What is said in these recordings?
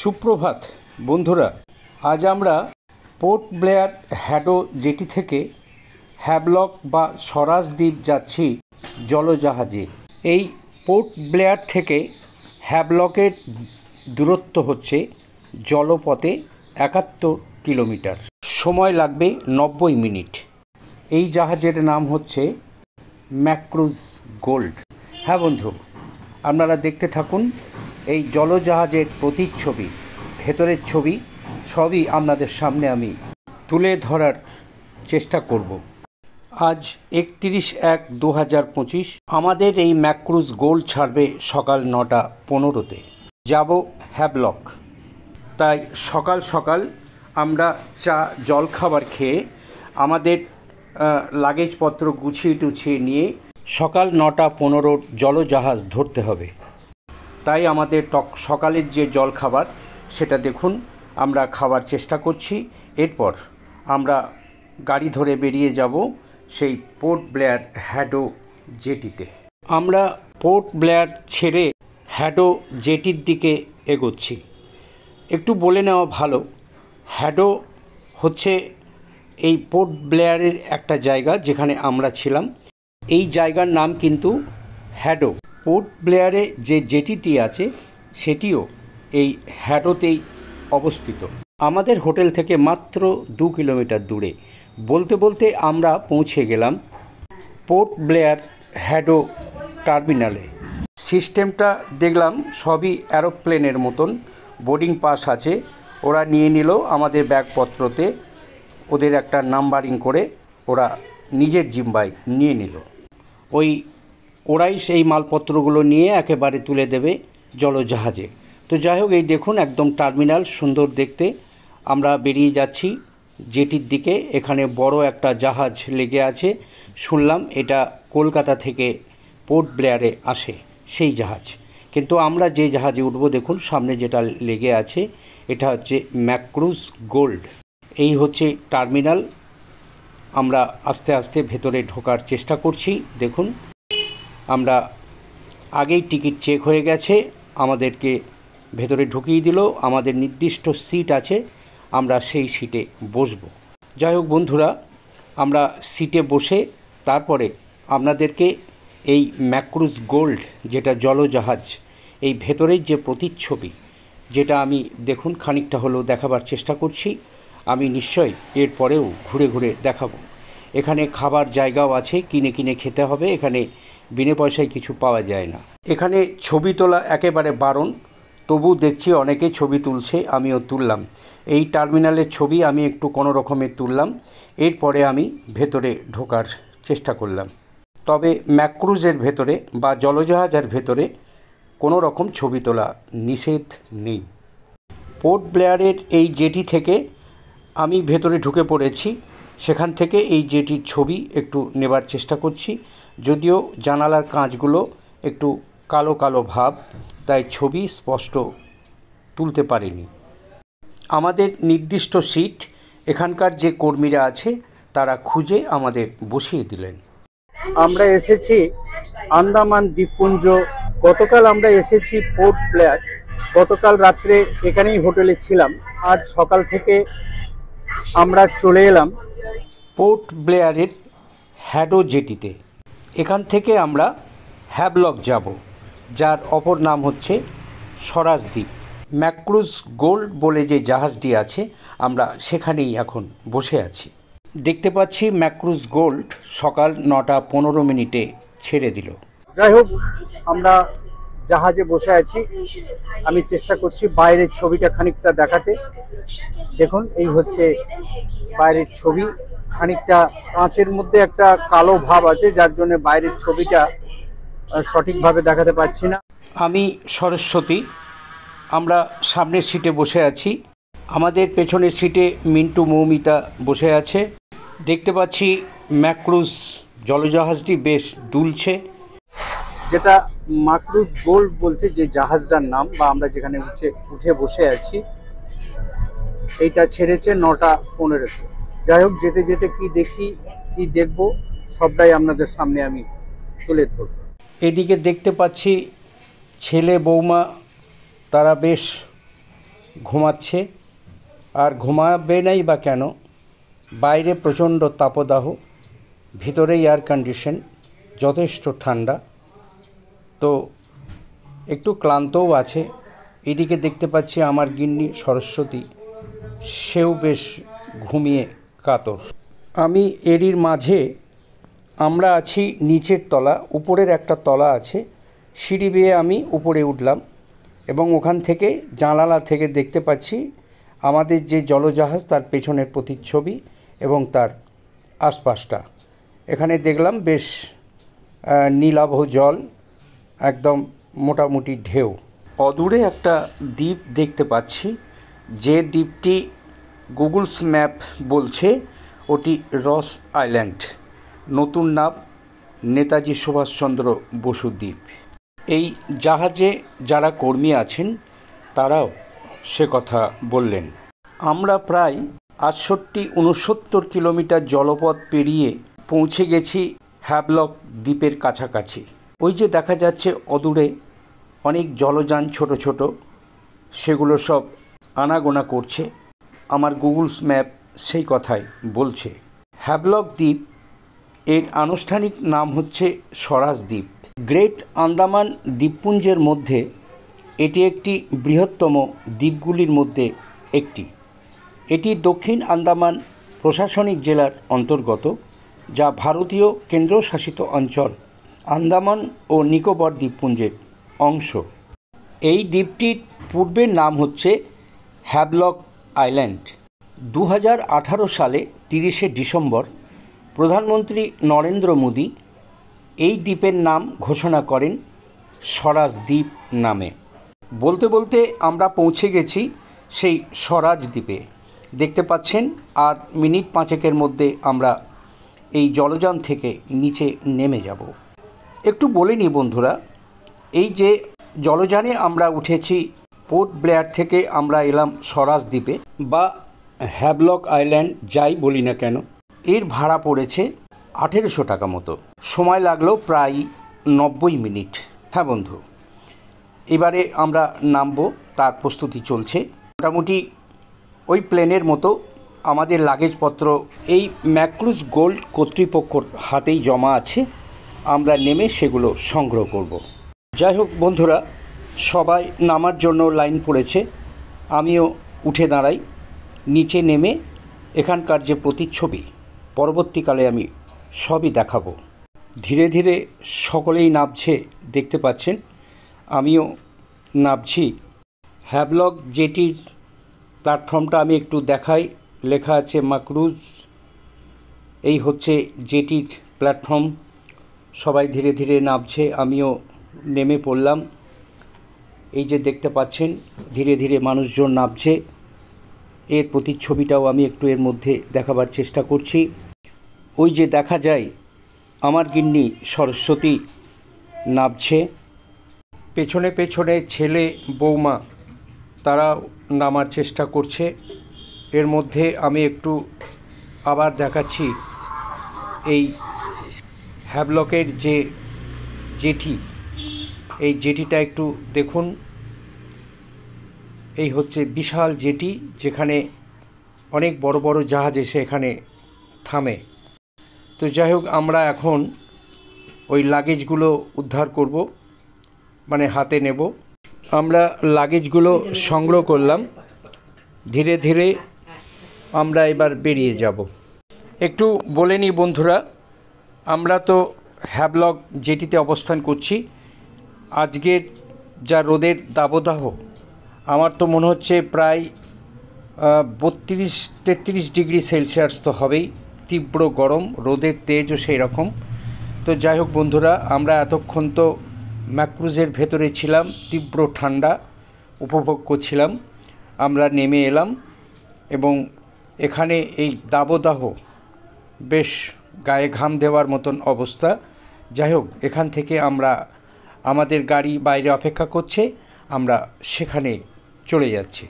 সুপ্রভাত বন্ধুরা, আজ আমরা পোর্ট ব্লেয়ার হ্যাডো জেটি থেকে হ্যাভলক বা স্বরাজ দ্বীপ যাচ্ছি জলজাহাজে। এই পোর্ট ব্লেয়ার থেকে হ্যাভলকের দূরত্ব হচ্ছে জলপথে 71 কিলোমিটার, সময় লাগবে 90 মিনিট। এই জাহাজের নাম হচ্ছে ম্যাক্রুজ গোল্ড। হ্যাঁ বন্ধু, আপনারা দেখতে থাকুন। এই জলজাহাজের প্রতিচ্ছবি, ভেতরের ছবি সবই আপনাদের সামনে আমি তুলে ধরার চেষ্টা করব। আজ 31/1/2025। আমাদের এই ম্যাক্রুজ গোল্ড ছাড়বে সকাল 9:15-তে। যাব হ্যাভলক। তাই সকাল সকাল আমরা জলখাবার খেয়ে আমাদের লাগেজপত্র গুছিয়ে টুছিয়ে নিয়ে সকাল 9:15 জলজাহাজ ধরতে হবে। তাই আমাদের সকালের যে জলখাবার সেটা দেখুন আমরা খাওয়ার চেষ্টা করছি। এরপর আমরা গাড়ি ধরে বেরিয়ে যাব সেই পোর্ট ব্লেয়ার হ্যাডো জেটিতে। আমরা পোর্ট ব্লেয়ার ছেড়ে হ্যাডো জেটির দিকে এগোচ্ছি। একটু বলে নেওয়া ভালো, হ্যাডো হচ্ছে এই পোর্ট ব্লেয়ারের একটা জায়গা যেখানে আমরা ছিলাম। এই জায়গার নাম কিন্তু হ্যাডো। পোর্ট ব্লেয়ারে যে জেটিটি আছে সেটিও এই হ্যাডোতেই অবস্থিত। আমাদের হোটেল থেকে মাত্র 2 কিলোমিটার দূরে। বলতে বলতে আমরা পৌঁছে গেলাম পোর্ট ব্লেয়ার হ্যাডো টার্মিনালে। সিস্টেমটা দেখলাম সবই অ্যারোপ্লেনের মতন। বোর্ডিং পাস আছে, ওরা নিয়ে নিল আমাদের ব্যাগপত্রতে, ওদের একটা নাম্বারিং করে ওরা নিজের জিম্বায় নিয়ে নিল। ওরাই সেই মালপত্রগুলো নিয়ে একেবারে তুলে দেবে জলজাহাজে। তো যাই হোক, এই দেখুন একদম টার্মিনাল, সুন্দর দেখতে। আমরা বেরিয়ে যাচ্ছি জেটির দিকে। এখানে বড় একটা জাহাজ লেগে আছে, শুনলাম এটা কলকাতা থেকে পোর্ট ব্লেয়ারে আসে সেই জাহাজ। কিন্তু আমরা যে জাহাজে উঠব দেখুন সামনে যেটা লেগে আছে, এটা হচ্ছে ম্যাক্রুজ গোল্ড। এই হচ্ছে টার্মিনাল। আমরা আস্তে আস্তে ভেতরে ঢোকার চেষ্টা করছি। দেখুন আমরা আগেই টিকিট চেক হয়ে গেছে, আমাদেরকে ভেতরে ঢুকিয়ে দিল। আমাদের নির্দিষ্ট সিট আছে, আমরা সেই সিটে বসব। যাই হোক বন্ধুরা, আমরা সিটে বসে তারপরে আপনাদেরকে এই ম্যাক্রুজ গোল্ড যেটা জলজাহাজ, এই ভেতরের যে প্রতিচ্ছবি যেটা আমি দেখুন খানিকটা হলেও দেখাবার চেষ্টা করছি। আমি নিশ্চয়ই এর পরেও ঘুরে ঘুরে দেখাবো। এখানে খাবার জায়গাও আছে, কিনে কিনে খেতে হবে। এখানে বিনা পয়সায় কিছু পাওয়া যায় না। এখানে ছবি তোলা একেবারে বারণ, তবু দেখছি অনেকে ছবি তুলছে, আমিও তুললাম। এই টার্মিনালের ছবি আমি একটু কোনো রকমের তুললাম। এরপরে আমি ভেতরে ঢোকার চেষ্টা করলাম। তবে ম্যাক্রুজের ভেতরে বা জলজাহাজের ভেতরে কোনো রকম ছবি তোলা নিষেধ নেই। পোর্ট ব্লেয়ারের এই জেটি থেকে আমি ভেতরে ঢুকে পড়েছি। সেখান থেকে এই জেটির ছবি একটু নেবার চেষ্টা করছি, যদিও জানালার কাঁচগুলো একটু কালো কালো ভাব, তাই ছবি স্পষ্ট তুলতে পারিনি। আমাদের নির্দিষ্ট সিট এখানকার যে কর্মীরা আছে তারা খুঁজে আমাদের বসিয়ে দিলেন। আমরা এসেছি আন্দামান দ্বীপপুঞ্জ। গতকাল আমরা এসেছি পোর্ট ব্লেয়ার। গতকাল রাত্রে এখানেই হোটেলে ছিলাম। আজ সকাল থেকে আমরা চলে এলাম পোর্ট ব্লেয়ারের হ্যাডো জেটিতে। এখান থেকে আমরা হ্যাভলক যাব, যার অপর নাম হচ্ছে স্বরাজ দ্বীপ। ম্যাক্রুজ গোল্ড বলে যে জাহাজটি আছে আমরা সেখানেই এখন বসে আছি। দেখতে পাচ্ছি ম্যাক্রুজ গোল্ড সকাল 9:15 ছেড়ে দিল। যাই হোক, আমরা জাহাজে বসে আছি। আমি চেষ্টা করছি বাইরের ছবিটা খানিকটা দেখাতে। দেখুন এই হচ্ছে বাইরের ছবি। খানিকটা কাঁচের মধ্যে একটা কালো ভাব আছে, যার জন্য বাইরের ছবিটা সঠিকভাবে দেখাতে পারছি না। আমি সরস্বতী। আমরা সামনের সিটে বসে আছি। আমাদের পেছনের সিটে মিন্টু মৌমিতা বসে আছে। দেখতে পাচ্ছি ম্যাক্রুজ জলজাহাজটি বেশ দুলছে। যেটা ম্যাক্রুজ গোল্ড বলছে যে জাহাজটার নাম, বা আমরা যেখানে উঠে বসে আছি, এইটা ছেড়েছে 9:15। যাই হোক, যেতে যেতে কি দেখি কি দেখব সবটাই আপনাদের সামনে আমি তুলে ধরব। এদিকে দেখতে পাচ্ছি ছেলে বৌমা, তারা বেশ ঘুমাচ্ছে, আর ঘুমাবে নাই বা কেন, বাইরে প্রচণ্ড তাপদাহ, ভিতরে এয়ার কন্ডিশন, যথেষ্ট ঠান্ডা। তো একটু ক্লান্তও আছে। এদিকে দেখতে পাচ্ছি আমার গিন্নি সরস্বতী, সেও বেশ ঘুমিয়ে কাতর। আমি এরই মাঝে আমরা আছি নিচের তলা, উপরের একটা তলা আছে, সিঁড়ি বেয়ে আমি উপরে উঠলাম এবং ওখান থেকে জানালা থেকে দেখতে পাচ্ছি আমাদের যে জলজাহাজ তার পেছনের প্রতিচ্ছবি এবং তার আশপাশটা। এখানে দেখলাম বেশ নীলাভ জল, একদম মোটামুটি ঢেউ। অদূরে একটা দ্বীপ দেখতে পাচ্ছি, যে দ্বীপটি গুগলস ম্যাপ বলছে ওটি রস আইল্যান্ড, নতুন নাম নেতাজি সুভাষচন্দ্র বসু দ্বীপ। এই জাহাজে যারা কর্মী আছেন তারাও সে কথা বললেন। আমরা প্রায় 68-69 কিলোমিটার জলপথ পেরিয়ে পৌঁছে গেছি হ্যাভলক দ্বীপের কাছাকাছি। ওই যে দেখা যাচ্ছে অদূরে অনেক জলযান ছোট ছোট, সেগুলো সব আনাগোনা করছে। আমার গুগলস ম্যাপ সেই কথাই বলছে। হ্যাভলক দ্বীপ এর আনুষ্ঠানিক নাম হচ্ছে স্বরাজ দ্বীপ। গ্রেট আন্দামান দ্বীপপুঞ্জের মধ্যে এটি একটি বৃহত্তম দ্বীপগুলির মধ্যে একটি। এটি দক্ষিণ আন্দামান প্রশাসনিক জেলার অন্তর্গত, যা ভারতীয় কেন্দ্রশাসিত অঞ্চল আন্দামান ও নিকোবর দ্বীপপুঞ্জের অংশ। এই দ্বীপটির পূর্বের নাম হচ্ছে হ্যাভলক আইল্যান্ড। 2018 সালে 30শে ডিসেম্বর প্রধানমন্ত্রী নরেন্দ্র মোদী এই দ্বীপের নাম ঘোষণা করেন স্বরাজ দ্বীপ নামে। বলতে বলতে আমরা পৌঁছে গেছি সেই স্বরাজ দ্বীপে। দেখতে পাচ্ছেন আর মিনিট 5-এর মধ্যে আমরা এই জলযান থেকে নিচে নেমে যাব। একটু বলে নিই বন্ধুরা, এই যে জলযানে আমরা উঠেছি, পোর্ট ব্লেয়ার থেকে আমরা এলাম স্বরাজ দ্বীপে বা হ্যাভলক আইল্যান্ড, যাই বলি না কেন, এর ভাড়া পড়েছে 1800 টাকা মতো। সময় লাগলো প্রায় 90 মিনিট। হ্যাঁ বন্ধু, এবারে আমরা নামবো, তার প্রস্তুতি চলছে। মোটামুটি ওই প্লেনের মতো আমাদের লাগেজপত্র এই ম্যাক্রুজ গোল্ড কর্তৃপক্ষর হাতেই জমা আছে, আমরা নেমে সেগুলো সংগ্রহ করব। যাই হোক বন্ধুরা, সবাই নামার জন্য লাইন পড়েছে, আমিও উঠে দাঁড়াই। নিচে নেমে এখানকার যে প্রতিচ্ছবি পরবর্তীকালে আমি সবই দেখাবো। ধীরে ধীরে সকলেই নামছে, দেখতে পাচ্ছেন আমিও নামছি। হ্যাভলক জেটির প্ল্যাটফর্মটা আমি একটু দেখাই, লেখা আছে ম্যাক্রুজ। এই হচ্ছে জেটির প্ল্যাটফর্ম। সবাই ধীরে ধীরে নামছে, আমিও নেমে পড়লাম। এই যে দেখতে পাচ্ছেন ধীরে ধীরে মানুষজন নামছে, এর প্রতিচ্ছবিটাও আমি একটু এর মধ্যে দেখাবার চেষ্টা করছি। ওই যে দেখা যায় আমার গিন্নি সরস্বতী নামছে, পেছনে পেছনে ছেলে বৌমা তারা নামার চেষ্টা করছে। এর মধ্যে আমি একটু আবার দেখাচ্ছি এই হ্যাভলকের যে জেটি, এই জেটিটা একটু দেখুন। এই হচ্ছে বিশাল জেটি, যেখানে অনেক বড় বড় জাহাজ এসে এখানে থামে। তো যাই হোক, আমরা এখন ওই লাগেজগুলো উদ্ধার করব, মানে হাতে নেব। আমরা লাগেজগুলো সংগ্রহ করলাম, ধীরে ধীরে আমরা এবার বেরিয়ে যাব। একটু বলে নিই বন্ধুরা, আমরা তো হ্যাভলক জেটিতে অবস্থান করছি। আজকের যা রোদের দাবদাহ, আমার তো মনে হচ্ছে প্রায় 32-33 ডিগ্রি সেলসিয়াস তো হবেই। তীব্র গরম, রোদের তেজও সেই রকম। তো যাই হোক বন্ধুরা, আমরা এতক্ষণ তো ম্যাক্রুজের ভেতরে ছিলাম, তীব্র ঠান্ডা উপভোগ করছিলাম। আমরা নেমে এলাম এবং এখানে এই দাবদাহ, বেশ গায়ে ঘাম দেওয়ার মতন অবস্থা। যাই হোক, এখান থেকে আমরা, আমাদের গাড়ি বাইরে অপেক্ষা করছে, আমরা সেখানে চলে যাচ্ছি।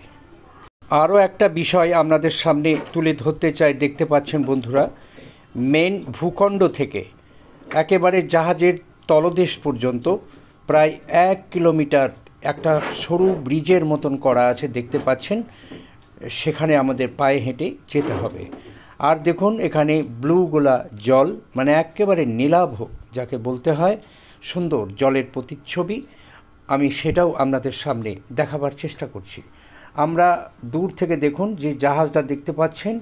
আরও একটা বিষয় আপনাদের সামনে তুলে ধরতে চাই। দেখতে পাচ্ছেন বন্ধুরা, মেন ভূখণ্ড থেকে একেবারে জাহাজের তলদেশ পর্যন্ত প্রায় 1 কিলোমিটার একটা সরু ব্রিজের মতন করা আছে, দেখতে পাচ্ছেন। সেখানে আমাদের পায়ে হেঁটে যেতে হবে। আর দেখুন এখানে ব্লুগোলা জল, মানে একেবারে নীলাভ যাকে বলতে হয়, সুন্দর জলের প্রতিচ্ছবি। আমি সেটাও আপনাদের সামনে দেখাবার চেষ্টা করছি। আমরা দূর থেকে দেখুন যে জাহাজটা দেখতে পাচ্ছেন,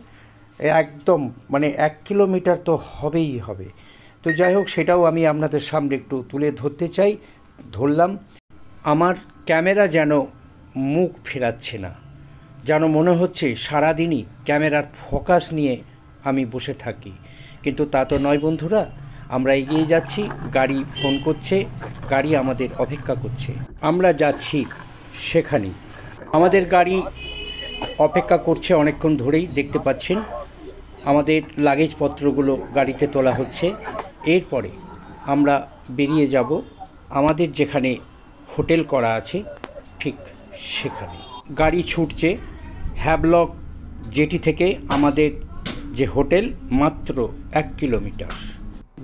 একদম মানে 1 কিলোমিটার তো হবেই হবে। তো যাই হোক, সেটাও আমি আপনাদের সামনে একটু তুলে ধরতে চাই, ধরলাম। আমার ক্যামেরা যেন মুখ ফেরাচ্ছে না, যেন মনে হচ্ছে সারাদিনই ক্যামেরার ফোকাস নিয়ে আমি বসে থাকি, কিন্তু তা তো নয় বন্ধুরা। আমরা এগিয়ে যাচ্ছি, গাড়ি ফোন করছে, গাড়ি আমাদের অপেক্ষা করছে, আমরা যাচ্ছি সেখানেই। আমাদের গাড়ি অপেক্ষা করছে অনেকক্ষণ ধরেই, দেখতে পাচ্ছেন। আমাদের লাগেজপত্রগুলো গাড়িতে তোলা হচ্ছে। এরপরে আমরা বেরিয়ে যাব আমাদের যেখানে হোটেল করা আছে ঠিক সেখানে। গাড়ি ছুটছে হ্যাভলক জেটি থেকে আমাদের যে হোটেল, মাত্র 1 কিলোমিটার।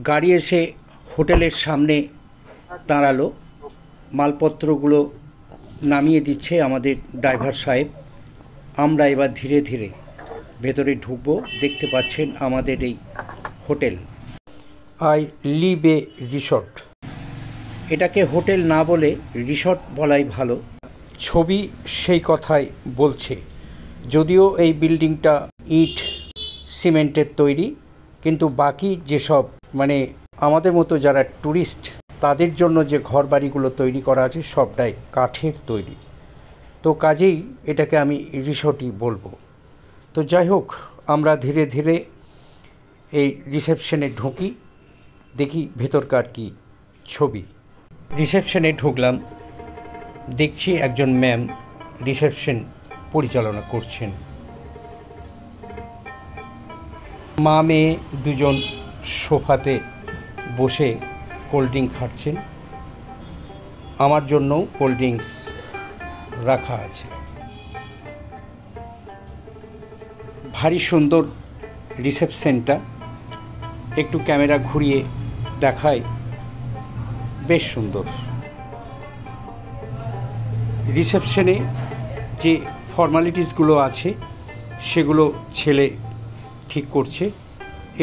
গাড়ি এসে হোটেলের সামনে দাঁড়ালো, মালপত্রগুলো নামিয়ে দিচ্ছে আমাদের ড্রাইভার সাহেব। আমরা এবার ধীরে ধীরে ভেতরে ঢুকবো। দেখতে পাচ্ছেন আমাদের এই hotel I live a resort. এটাকে হোটেল না বলে রিসর্ট বলাই ভালো। ছবি সেই কথাই বলছে। যদিও এই বিল্ডিংটা ইট সিমেন্টের তৈরি, কিন্তু বাকি যেসব মানে আমাদের মতো যারা ট্যুরিস্ট, তাদের জন্য যে ঘরবাড়িগুলো তৈরি করা আছে সবটাই কাঠের তৈরি। তো কাজেই এটাকে আমি রিসর্টই বলবো। তো যাই হোক, আমরা ধীরে ধীরে এই রিসেপশনে ঢুকি, দেখি ভেতরকার কি ছবি। রিসেপশনে ঢুকলাম, দেখছি একজন ম্যাম রিসেপশন পরিচালনা করছেন। মা মেয়ে দুজন সোফাতে বসে কোল্ড ড্রিঙ্ক খাচ্ছেন। আমার জন্যও কোল্ড ড্রিঙ্কস রাখা আছে। ভারী সুন্দর রিসেপশনটা, একটু ক্যামেরা ঘুরিয়ে দেখায়, বেশ সুন্দর। রিসেপশনে যে ফর্মালিটিসগুলো আছে সেগুলো ছেলে ঠিক করছে।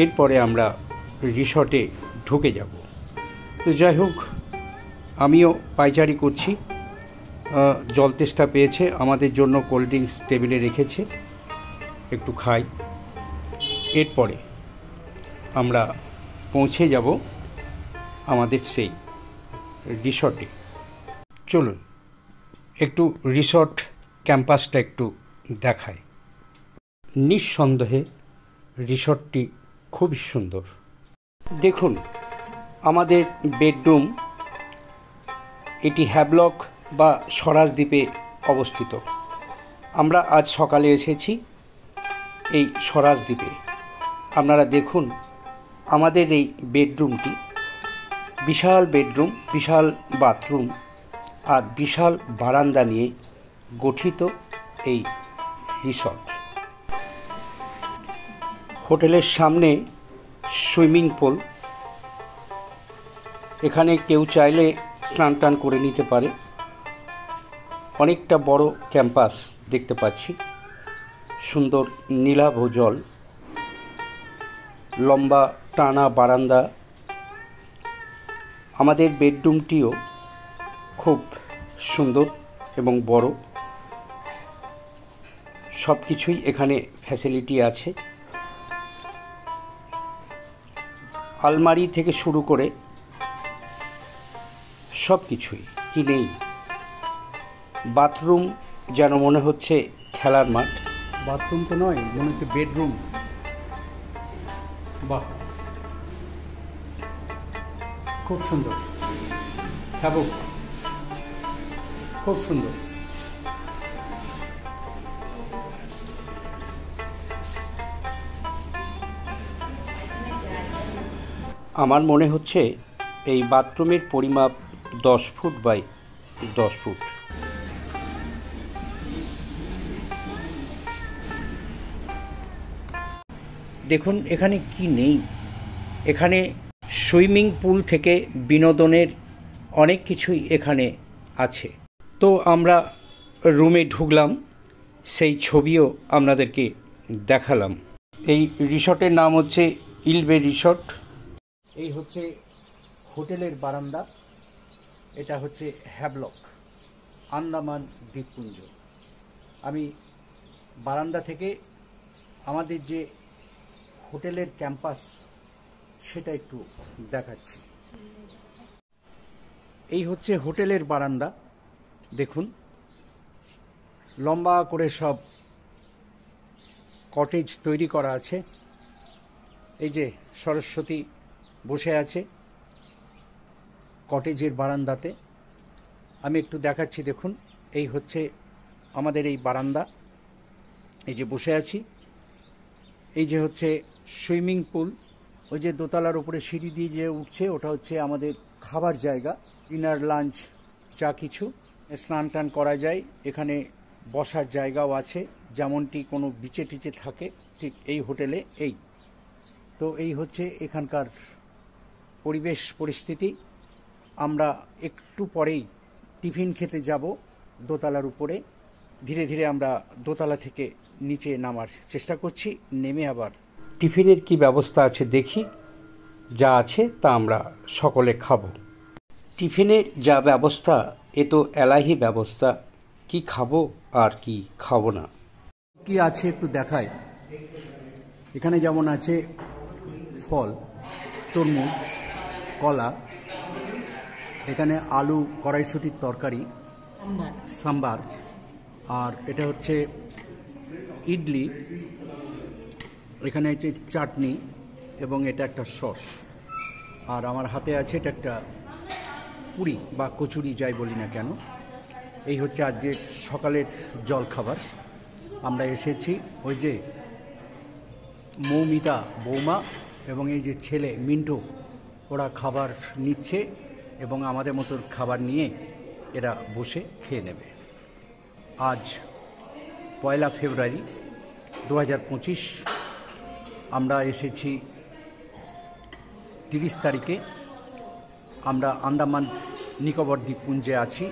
এরপরে আমরা রিসর্টে ঢুকে যাব। তো যাই হোক, আমিও পায়চারি করছি। জল তেষ্টা পেয়েছে, আমাদের জন্য কোল্ড ড্রিঙ্কস টেবিলে রেখেছে, একটু খাই। এরপরে আমরা পৌঁছে যাব আমাদের সেই রিসর্টে। চলুন একটু রিসর্ট ক্যাম্পাসটা একটু দেখায়। নিঃসন্দেহে রিসর্টটি খুবই সুন্দর। দেখুন আমাদের বেডরুম, এটি হ্যাভলক বা স্বরাজ দ্বীপে অবস্থিত। আমরা আজ সকালে এসেছি এই স্বরাজ দ্বীপে। আপনারা দেখুন আমাদের এই বেডরুমটি, বিশাল বেডরুম, বিশাল বাথরুম আর বিশাল বারান্দা নিয়ে গঠিত এই রিসর্ট। হোটেলের সামনে সুইমিং পুল, এখানে কেউ চাইলে স্নান টান করে নিতে পারে। অনেকটা বড় ক্যাম্পাস দেখতে পাচ্ছি, সুন্দর নীলাভ জল, লম্বা টানা বারান্দা। আমাদের বেডরুমটিও খুব সুন্দর এবং বড়, সব কিছুই এখানে ফ্যাসিলিটি আছে। আলমারি থেকে শুরু করে সব কিছুই, কি নেই। বাথরুম যেন মনে হচ্ছে খেলার মাঠ। বাথরুম তো নয়, মনে হচ্ছে বেডরুম। বাহ, খুব সুন্দর। হ্যাঁ, খুব সুন্দর। আমার মনে হচ্ছে এই বাথরুমের পরিমাপ 10 ফুট বাই 10 ফুট। দেখুন এখানে কি নেই। এখানে সুইমিং পুল থেকে বিনোদনের অনেক কিছুই এখানে আছে। তো আমরা রুমে ঢুকলাম, সেই ছবিও আপনাদেরকে দেখালাম। এই রিসর্টের নাম হচ্ছে ইলবে রিসর্ট। এই হচ্ছে হোটেলের বারান্দা, এটা হচ্ছে হ্যাভলক, আন্দামান দ্বীপপুঞ্জ। আমি বারান্দা থেকে আমাদের যে হোটেলের ক্যাম্পাস সেটা একটু দেখাচ্ছি। এই হচ্ছে হোটেলের বারান্দা, দেখুন লম্বা করে সব কটেজ তৈরি করা আছে। এই যে সরস্বতী বসে আছে কটেজের বারান্দাতে, আমি একটু দেখাচ্ছি। দেখুন এই হচ্ছে আমাদের এই বারান্দা, এই যে বসে আছি। এই যে হচ্ছে সুইমিং পুল, ওই যে দোতলার উপরে সিঁড়ি দিয়ে যে উঠছে ওটা হচ্ছে আমাদের খাবার জায়গা, ডিনার লাঞ্চ যা কিছু, স্নান টান করা যায়। এখানে বসার জায়গাও আছে, যেমনটি কোনো বিচে টিচে থাকে ঠিক এই হোটেলে এই। তো এই হচ্ছে এখানকার পরিবেশ পরিস্থিতি। আমরা একটু পরেই টিফিন খেতে যাব দোতলার উপরে। ধীরে ধীরে আমরা দোতলা থেকে নিচে নামার চেষ্টা করছি, নেমে আবার টিফিনের কি ব্যবস্থা আছে দেখি। যা আছে তা আমরা সকলে খাবো। টিফিনের যা ব্যবস্থা এ তো এলাহি ব্যবস্থা, কি খাবো আর কি খাবো না। কি আছে একটু দেখায়। এখানে যেমন আছে ফল, তরমুজ, কলা, এখানে আলু কড়াইশুটির তরকারি, সাম্বার, আর এটা হচ্ছে ইডলি, এখানে হচ্ছে চাটনি এবং এটা একটা সস, আর আমার হাতে আছে এটা একটা পুরি বা কচুরি যাই বলি না কেন। এই হচ্ছে আজকে সকালের জল খাবার। আমরা এসেছি, ওই যে মৌমিতা বৌমা এবং এই যে ছেলে মিন্টু, ওরা খাবার নিচ্ছে এবং আমাদের মতো খাবার নিয়ে এরা বসে খেয়ে নেবে। আজ 1 ফেব্রুয়ারি 2025, আমরা এসেছি 30 তারিখে। আমরা আন্দামান নিকোবর দ্বীপপুঞ্জে আছি,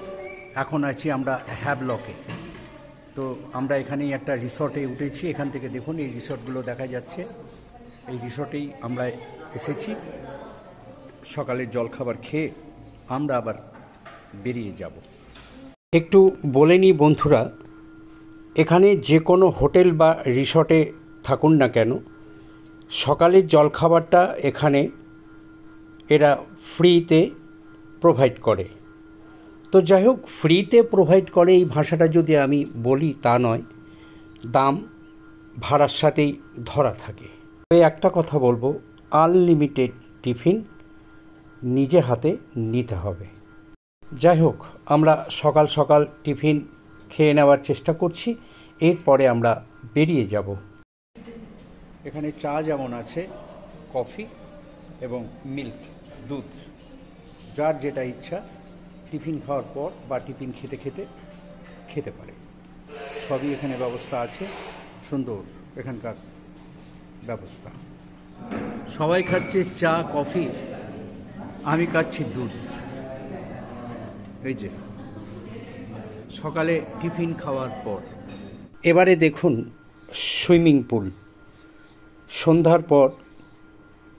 এখন আছি আমরা হ্যাভলকে। তো আমরা এখানেই একটা রিসর্টে উঠেছি, এখান থেকে দেখুন এই রিসর্টগুলো দেখা যাচ্ছে। এই রিসর্টেই আমরা এসেছি। সকালের জলখাবার খেয়ে আমরা আবার বেরিয়ে যাব। একটু বলে নিই বন্ধুরা, এখানে যে কোনো হোটেল বা রিসর্টে থাকুন না কেন, সকালের জলখাবারটা এখানে এরা ফ্রিতে প্রোভাইড করে। তো যাই হোক, ফ্রিতে প্রোভাইড করে এই ভাষাটা যদি আমি বলি তা নয়, দাম ভাড়ার সাথেই ধরা থাকে। এই একটা কথা বলবো, আনলিমিটেড টিফিন নিজে হাতে নিতে হবে। যাই হোক, আমরা সকাল সকাল টিফিন খেয়ে নেওয়ার চেষ্টা করছি, এরপরে আমরা বেরিয়ে যাব। এখানে চা যেমন আছে, কফি এবং মিল্ক, দুধ, যার যেটা ইচ্ছা টিফিন খাওয়ার পর বা টিফিন খেতে খেতে খেতে পারে। সবই এখানে ব্যবস্থা আছে, সুন্দর এখানকার ব্যবস্থা। সবাই খাচ্ছে চা কফি, আমি খাচ্ছি দুধ। এই যে সকালে টিফিন খাওয়ার পর। এবারে দেখুন সুইমিং পুল। সন্ধ্যার পর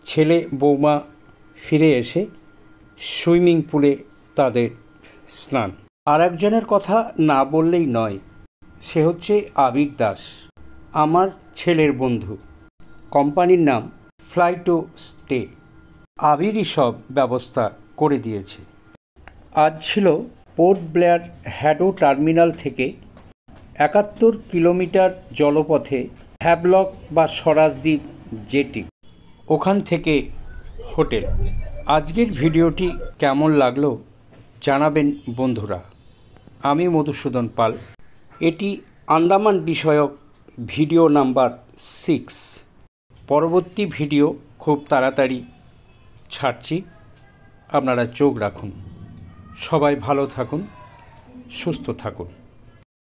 ছেলে বৌমা ফিরে এসে সুইমিং পুলে তাদের স্নান। আর একজনের কথা না বললেই নয়, সে হচ্ছে আবির দাস, আমার ছেলের বন্ধু। কোম্পানির নাম ফ্লাই টু স্টে। আবিরই সব ব্যবস্থা করে দিয়েছে। আজ ছিল পোর্ট ব্লেয়ার হ্যাডো টার্মিনাল থেকে 71 কিলোমিটার জলপথে হ্যাভলক বা স্বরাজদ্বীপ জেটি, ওখান থেকে হোটেল। আজকের ভিডিওটি কেমন লাগলো জানাবেন বন্ধুরা। আমি মধুসূদন পাল। এটি আন্দামান বিষয়ক ভিডিও নাম্বার 6। পরবর্তী ভিডিও খুব তাড়াতাড়ি ছাড়ছি, আপনারা চোখ রাখুন। সবাই ভালো থাকুন, সুস্থ থাকুন।